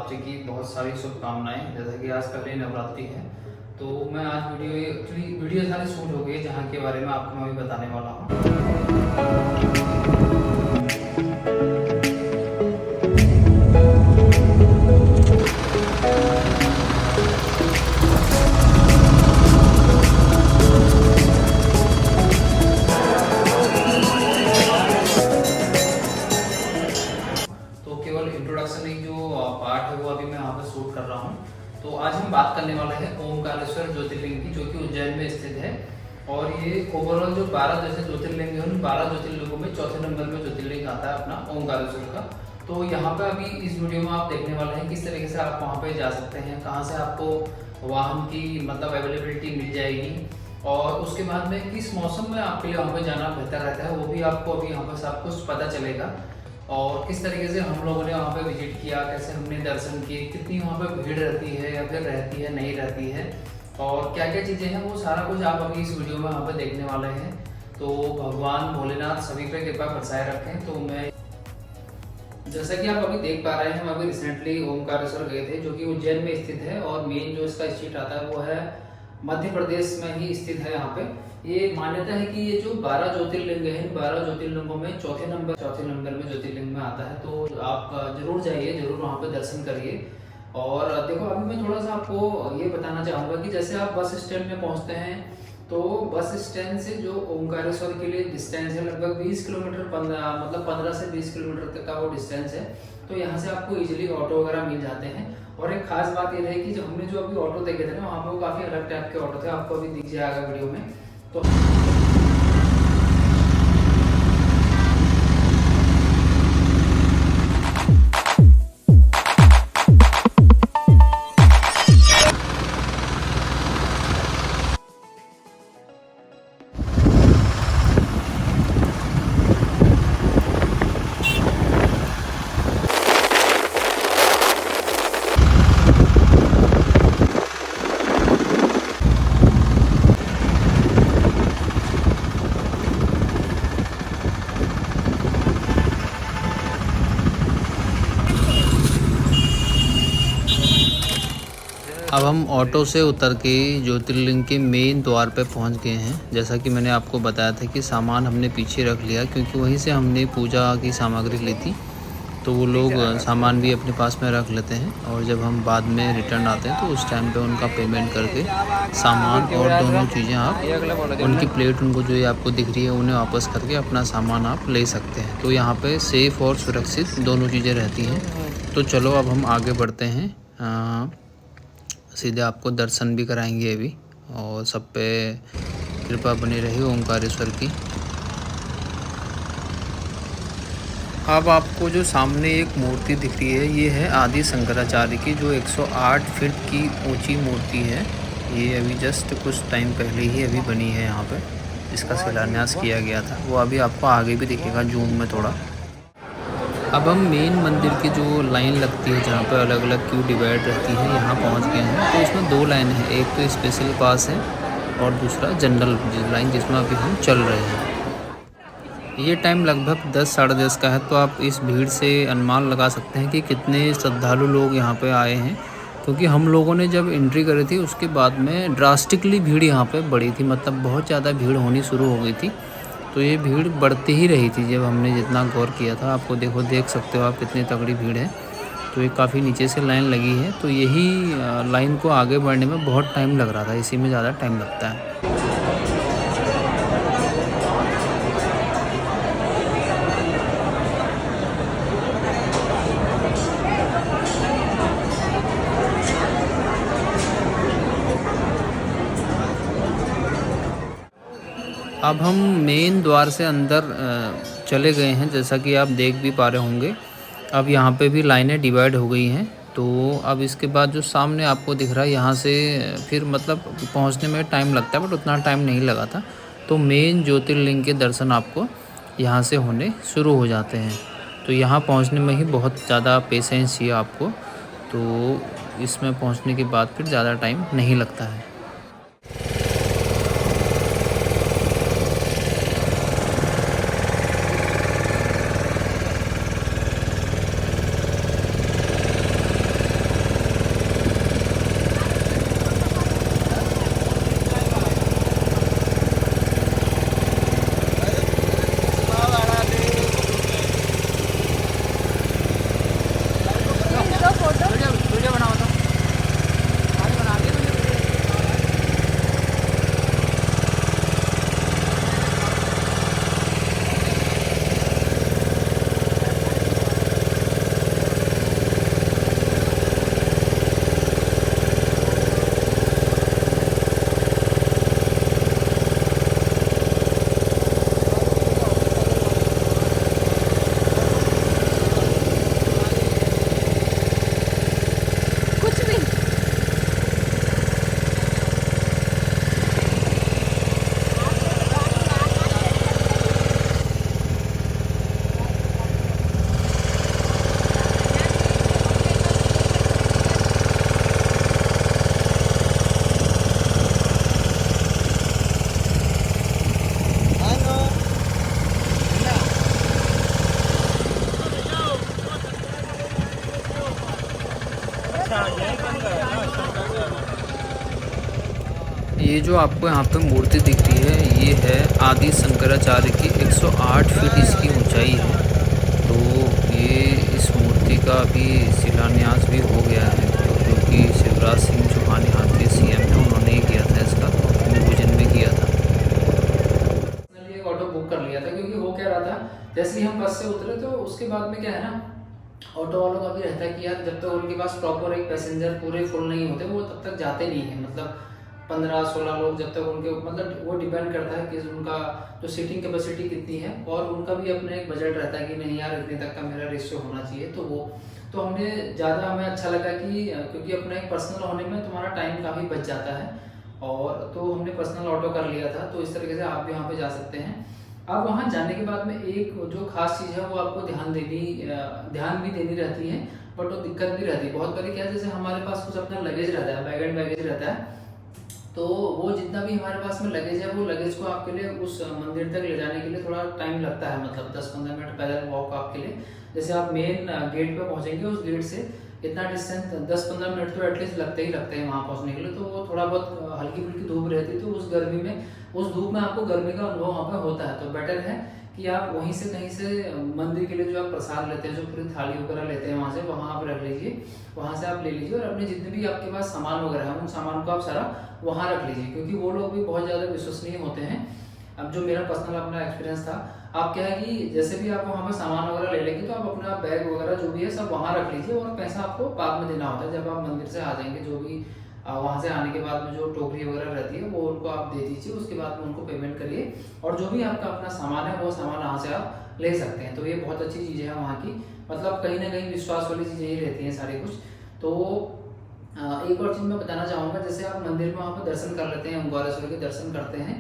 आप जी की बहुत सारी शुभकामनाएं। जैसा कि आज कल ही नवरात्रि है, तो मैं आज वीडियो सारी शूट हो गई जहाँ के बारे में आपको मैं अभी बताने वाला हूँ। तो केवल इंट्रोडक्शन एक जो पार्ट है वो अभी मैं यहाँ पर शूट कर रहा हूँ। तो आज हम बात करने वाले हैं ओमकारेश्वर ज्योतिर्लिंग की, जो कि उज्जैन में स्थित है। और ये ओवरऑल जो 12 जैसे ज्योतिर्लिंग है उन 12 ज्योतिर्लिंगों में चौथे नंबर में ज्योतिर्लिंग आता है अपना ओमकारेश्वर का। तो यहाँ पे अभी इस वीडियो में आप देखने वाले हैं किस तरीके से आप वहाँ पे जा सकते हैं, कहाँ से आपको वाहन की मतलब अवेलेबिलिटी मिल जाएगी, और उसके बाद में किस मौसम में आपके लिए वहाँ पे जाना बेहतर रहता है वो भी आपको अभी यहाँ पर सब कुछ पता चलेगा। और किस तरीके से हम लोगों ने वहाँ पे विजिट किया, कैसे हमने दर्शन किए, कितनी वहाँ पे भीड़ रहती है या फिर रहती है नहीं रहती है, और क्या क्या चीज़ें हैं, वो सारा कुछ आप अभी इस वीडियो में वहाँ पे देखने वाले हैं। तो भगवान भोलेनाथ सभी पे कृपा बरसाए रखें। तो मैं जैसा कि आप अभी देख पा रहे हैं, हम अभी रिसेंटली ओमकारेश्वर गए थे, जो कि उज्जैन में स्थित है। और मेन जो इसका स्टेट आता है वो है मध्य प्रदेश में ही स्थित है। यहाँ पे ये मान्यता है कि ये जो 12 ज्योतिर्लिंग है, 12 ज्योतिर्लिंगों में चौथे नंबर में ज्योतिर्लिंग में आता है। तो आप जरूर जाइए, जरूर वहाँ पे दर्शन करिए। और देखो अभी मैं थोड़ा सा आपको ये बताना चाहूँगा कि जैसे आप बस स्टैंड में पहुँचते हैं, तो बस स्टैंड से जो ओमकारेश्वर के लिए डिस्टेंस है लगभग 20 किलोमीटर, 15 से 20 किलोमीटर तक का वो डिस्टेंस है। तो यहाँ से आपको इजीली ऑटो वगैरह मिल जाते हैं। और एक खास बात ये रही कि जो हमने जो अभी ऑटो देखे थे ना, वहाँ पे वो काफ़ी अलग टाइप के ऑटो थे, आपको अभी दिख जाएगा वीडियो में। तो अब हम ऑटो से उतर के ज्योतिर्लिंग के मेन द्वार पे पहुंच गए हैं। जैसा कि मैंने आपको बताया था कि सामान हमने पीछे रख लिया, क्योंकि वहीं से हमने पूजा की सामग्री ली थी। तो वो लोग सामान भी अपने पास में रख लेते हैं, और जब हम बाद में रिटर्न आते हैं तो उस टाइम पे उनका पेमेंट करके सामान और दोनों चीज़ें आप उनकी प्लेट उनको जो ये आपको दिख रही है उन्हें वापस करके अपना सामान आप ले सकते हैं। तो यहाँ पे सेफ़ और सुरक्षित दोनों चीज़ें रहती हैं। तो चलो अब हम आगे बढ़ते हैं, सीधे आपको दर्शन भी कराएंगे अभी, और सब पे कृपा बनी रही ओमकारेश्वर की। अब आपको जो सामने एक मूर्ति दिख रही है, ये है आदि शंकराचार्य की, जो 108 फीट की ऊंची मूर्ति है। ये अभी जस्ट कुछ टाइम पहले ही अभी बनी है। यहाँ पे इसका शिलान्यास किया गया था, वो अभी आपको आगे भी दिखेगा जूम में थोड़ा। अब हम मेन मंदिर की जो लाइन लगती है, जहाँ पर अलग अलग क्यू डिवाइड रहती है, यहाँ पहुँच गए हैं। तो इसमें दो लाइन है, एक तो स्पेशल पास है और दूसरा जनरल लाइन, जिसमें अभी हम चल रहे हैं। ये टाइम लगभग 10 साढ़े 10 का है। तो आप इस भीड़ से अनुमान लगा सकते हैं कि कितने श्रद्धालु लोग यहाँ पे आए हैं, क्योंकि हम लोगों ने जब एंट्री करी थी उसके बाद में ड्रास्टिकली भीड़ यहाँ पे बढ़ी थी, मतलब बहुत ज़्यादा भीड़ होनी शुरू हो गई थी। तो ये भीड़ बढ़ती ही रही थी जब हमने जितना गौर किया था। आपको देख सकते हो आप कितनी तगड़ी भीड़ है। तो ये काफ़ी नीचे से लाइन लगी है, तो यही लाइन को आगे बढ़ने में बहुत टाइम लग रहा था, इसी में ज़्यादा टाइम लगता है। अब हम मेन द्वार से अंदर चले गए हैं, जैसा कि आप देख भी पा रहे होंगे। अब यहाँ पे भी लाइनें डिवाइड हो गई हैं। तो अब इसके बाद जो सामने आपको दिख रहा है, यहाँ से फिर मतलब पहुँचने में टाइम लगता है, बट उतना टाइम नहीं लगा था। तो मेन ज्योतिर्लिंग के दर्शन आपको यहाँ से होने शुरू हो जाते हैं। तो यहाँ पहुँचने में ही बहुत ज़्यादा पेशेंस चाहिए आपको। तो इसमें पहुँचने के बाद फिर ज़्यादा टाइम नहीं लगता है। ये जो आपको यहाँ पे मूर्ति दिख रही है ये है आदि शंकराचार्य की 108 फीट इसकी ऊंचाई है। तो ये इस मूर्ति का अभी शिलान्यास भी हो गया है, तो जो कि शिवराज सिंह चौहान यहाँ के सीएम हैं उन्होंने ही किया था इसका, भूमि पूजन भी किया था। एक ऑटो बुक कर लिया था क्योंकि हो क्या रहा था, जैसे ही हम बस से उतरे तो उसके बाद में क्या है ना, ऑटो वालों का भी रहता है कि यार जब तक उनके पास प्रॉपर एक पैसेंजर पूरे फुल नहीं होते वो तब तक जाते नहीं है। मतलब 15-16 लोग जब तक उनके, मतलब वो डिपेंड करता है कि उनका जो सीटिंग कैपेसिटी कितनी है और उनका भी अपना एक बजट रहता है कि नहीं यार इतने तक का मेरा रेशियो होना चाहिए। तो वो तो हमने ज़्यादा, हमें अच्छा लगा कि क्योंकि अपना एक पर्सनल होने में तुम्हारा टाइम काफ़ी बच जाता है, और तो हमने पर्सनल ऑटो कर लिया था। तो इस तरीके से आप भी वहाँ पे जा सकते हैं। अब वहाँ जाने के बाद में एक जो खास चीज़ है वो आपको ध्यान भी देनी रहती है, बट वो दिक्कत भी रहती है बहुत बारी। क्या, जैसे हमारे पास कुछ अपना लगेज रहता है, बैग एंड बैगेज रहता है, तो वो जितना भी हमारे पास में लगेज है वो लगेज को आपके लिए उस मंदिर तक ले जाने के लिए थोड़ा टाइम लगता है, मतलब 10-15 मिनट पैदल वॉक आपके लिए। जैसे आप मेन गेट पे पहुंचेंगे, उस गेट से इतना डिस्टेंस 10-15 मिनट तो एटलीस्ट लगते हैं वहाँ पहुँचने के लिए। तो वो थोड़ा बहुत हल्की फुल्की धूप रहती है, तो उस गर्मी में, उस धूप में आपको गर्मी का अनुभव वहाँ पे होता है। तो बेटर है कि आप वहीं से कहीं से मंदिर के लिए जो आप प्रसाद लेते हैं, जो पूरी थाली वगैरह लेते हैं, वहाँ से वहाँ आप रख लीजिए, वहाँ से आप ले लीजिए, और अपने जितने भी आपके पास सामान वगैरह है उन सामान को आप सारा वहाँ रख लीजिए, क्योंकि वो लोग भी बहुत ज़्यादा विश्वसनीय होते हैं। अब जो मेरा पर्सनल अपना एक्सपीरियंस था, आप क्या है कि जैसे भी आप वहाँ पर सामान वगैरह ले लेंगे तो आप अपना बैग वगैरह जो भी है सब वहाँ रख लीजिए, और पैसा आपको बाद में देना होता है जब आप मंदिर से आ जाएंगे। जो भी वहाँ से आने के बाद में जो टोकरी वगैरह रहती है वो उनको आप दे दीजिए, उसके बाद में उनको पेमेंट करिए, और जो भी आपका अपना सामान है वो सामान वहाँ से आप ले सकते हैं। तो ये बहुत अच्छी चीज़ें हैं वहाँ की, मतलब कहीं ना कहीं विश्वास वाली चीज़ें ही रहती हैं सारी कुछ। तो एक और चीज़ मैं बताना चाहूँगा, जैसे आप मंदिर में वहाँ पर दर्शन कर लेते हैं, ओंकारेश्वर के दर्शन करते हैं,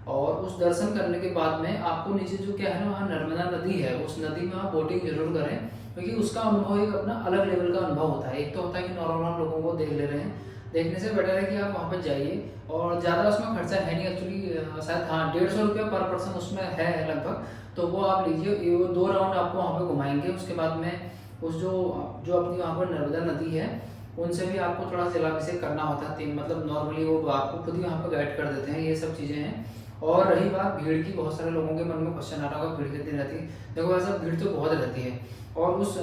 और उस दर्शन करने के बाद में आपको नीचे जो क्या है ना, वहाँ नर्मदा नदी है, उस नदी में आप बोटिंग जरूर करें, क्योंकि उसका अनुभव एक अपना अलग लेवल का अनुभव होता है। एक तो होता है कि नॉर्मल लोगों को देख ले रहे हैं, देखने से बेटर है कि आप वहाँ पर जाइए, और ज़्यादा उसमें खर्चा है नहीं एक्चुअली, शायद हाँ 150 रुपया पर पर्सन उसमें है लगभग। तो वो आप लीजिए, वो 2 राउंड आपको वहाँ पर घुमाएंगे। उसके बाद में उस जो अपनी वहाँ पर नर्मदा नदी है उनसे भी आपको थोड़ा जलाभिषेक करना होता है, मतलब नॉर्मली वो आपको खुद ही वहाँ पर गाइड कर देते हैं, ये सब चीज़ें हैं। और रही बात भीड़ की, बहुत सारे लोगों के मन में क्वेश्चन आ रहा होगा भीड़ कितनी रहती है। देखो ऐसा भीड़ तो बहुत रहती है, और उस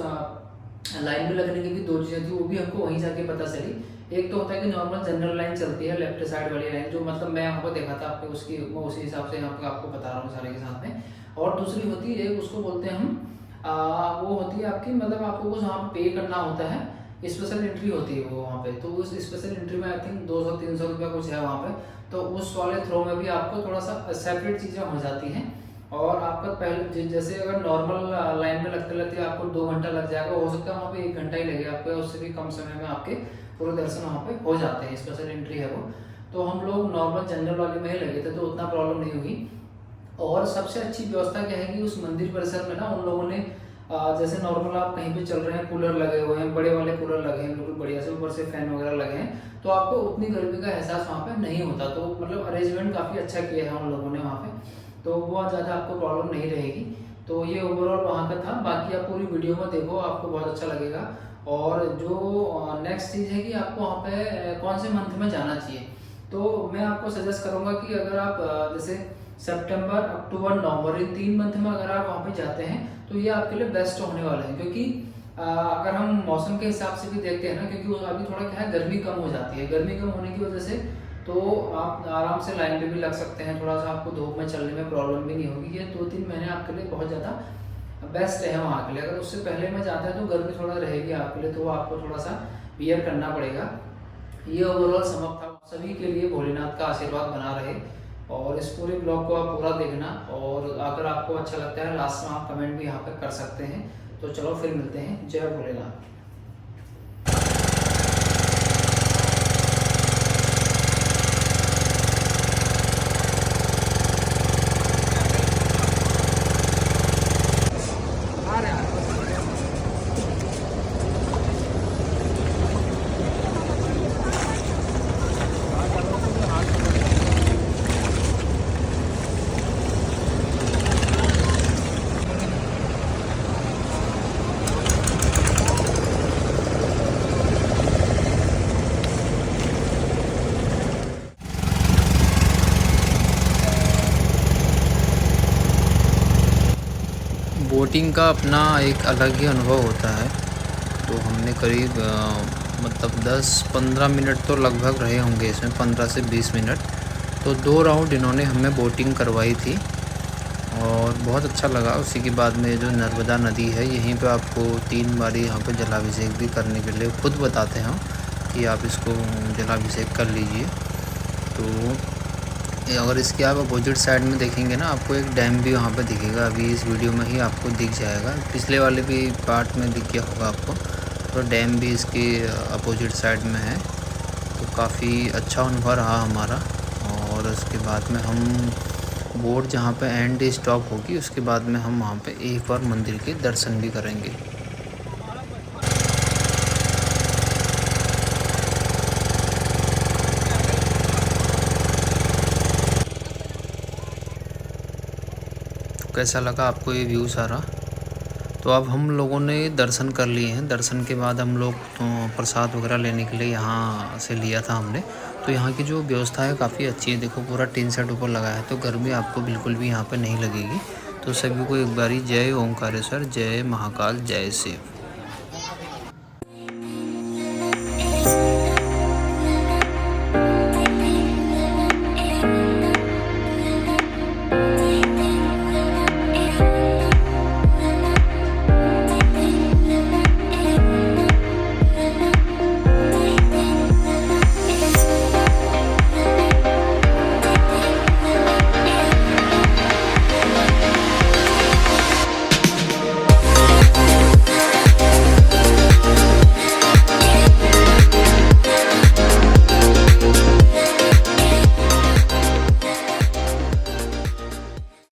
लाइन में लगने की भी 2 चीज़ें थी, वो भी हमको वहीं जाके पता चली। एक तो होता है कि नॉर्मल जनरल लाइन चलती है, लेफ्ट साइड वाली लाइन, जो मतलब मैं यहाँ पर देखा था आपको, उसकी मैं उसी हिसाब से यहाँ पर आपको बता रहा हूँ सारे के साथ में। और दूसरी होती है, उसको बोलते हैं हम वो होती है आपकी, मतलब आपको कुछ वहाँ पे पे करना होता है, स्पेशल एंट्री होती है वो वहाँ पे। तो उस स्पेशल एंट्री में आई थिंक 200-300 रुपया कुछ है वहाँ पे। तो उस वाले थ्रो में भी आपको थोड़ा सा सेपरेट चीज़ें हो जाती हैं, और आपका पहले जैसे अगर नॉर्मल लाइन में लगते लगते आपको 2 घंटा लग जाएगा, हो सकता है वहाँ पे 1 घंटा ही लगेगा आपको, उससे भी कम समय में आपके पूरे दर्शन वहाँ पे हो जाते हैं। स्पेशल एंट्री है वो। तो हम लोग नॉर्मल जनरल वाले में ही लगे थे, तो उतना प्रॉब्लम नहीं हुई। और सबसे अच्छी व्यवस्था क्या है कि उस मंदिर परिसर में ना उन लोगों ने जैसे नॉर्मल आप कहीं पे चल रहे हैं, कूलर लगे हुए हैं, बड़े वाले कूलर लगे हैं बिल्कुल बढ़िया से, ऊपर से फैन वगैरह लगे हैं, तो आपको उतनी गर्मी का एहसास वहाँ पे नहीं होता। तो मतलब अरेंजमेंट काफ़ी अच्छा किया है उन लोगों ने वहाँ पे, तो बहुत ज़्यादा आपको प्रॉब्लम नहीं रहेगी। तो ये ओवरऑल वहाँ का था। बाकी आप पूरी वीडियो में देखो, आपको बहुत अच्छा लगेगा। और जो नेक्स्ट चीज़ है कि आपको वहाँ पे कौन से मंथ में जाना चाहिए, तो मैं आपको सजेस्ट करूँगा कि अगर आप जैसे सितंबर, अक्टूबर, नवंबर, इन 3 मंथ में अगर आप वहाँ पे जाते हैं तो ये आपके लिए बेस्ट होने वाला है। क्योंकि अगर हम मौसम के हिसाब से भी देखते हैं ना, क्योंकि अभी थोड़ा क्या है, गर्मी कम हो जाती है, गर्मी कम होने की वजह से तो आप आराम से लाइन पे भी लग सकते हैं, थोड़ा सा आपको धूप में चलने में प्रॉब्लम भी नहीं होगी। ये 2-3 महीने आपके लिए बहुत ज़्यादा बेस्ट है वहाँ के लिए। अगर उससे पहले में जाते हैं तो गर्मी थोड़ा रहेगी आपके लिए, तो वो आपको थोड़ा सा बियर करना पड़ेगा। ये ओवरऑल समाप्त था। सभी के लिए भोलेनाथ का आशीर्वाद बना रहे, और इस पूरे ब्लॉग को आप पूरा देखना, और अगर आपको अच्छा लगता है लास्ट में आप कमेंट भी यहाँ पर कर सकते हैं। तो चलो फिर मिलते हैं। जय भोलेनाथ। बोटिंग का अपना एक अलग ही अनुभव होता है। तो हमने करीब मतलब 10-15 मिनट तो लगभग रहे होंगे इसमें, 15 से 20 मिनट। तो 2 राउंड इन्होंने हमें बोटिंग करवाई थी और बहुत अच्छा लगा। उसी के बाद में जो नर्मदा नदी है, यहीं पे आपको 3 बारी यहाँ पे जलाभिषेक भी करने के लिए खुद बताते हैं कि आप इसको जलाभिषेक कर लीजिए। तो अगर इसके आप अपोजिट साइड में देखेंगे ना, आपको एक डैम भी वहाँ पे दिखेगा। अभी इस वीडियो में ही आपको दिख जाएगा, पिछले वाले भी पार्ट में दिख गया होगा आपको। तो डैम भी इसके अपोजिट साइड में है। तो काफ़ी अच्छा अनुभव रहा हमारा। और उसके बाद में हम बोट जहाँ पे एंड स्टॉप होगी, उसके बाद में हम वहाँ पे एक बार मंदिर के दर्शन भी करेंगे। तो कैसा लगा आपको ये व्यू सारा? तो अब हम लोगों ने दर्शन कर लिए हैं। दर्शन के बाद हम लोग प्रसाद वगैरह लेने के लिए यहाँ से लिया था हमने। तो यहाँ की जो व्यवस्था है काफ़ी अच्छी है। देखो पूरा टीन सेट ऊपर लगा है, तो गर्मी आपको बिल्कुल भी यहाँ पे नहीं लगेगी। तो सभी को एक बारी जय ओंकारेश्वर, जय महाकाल, जय शिव।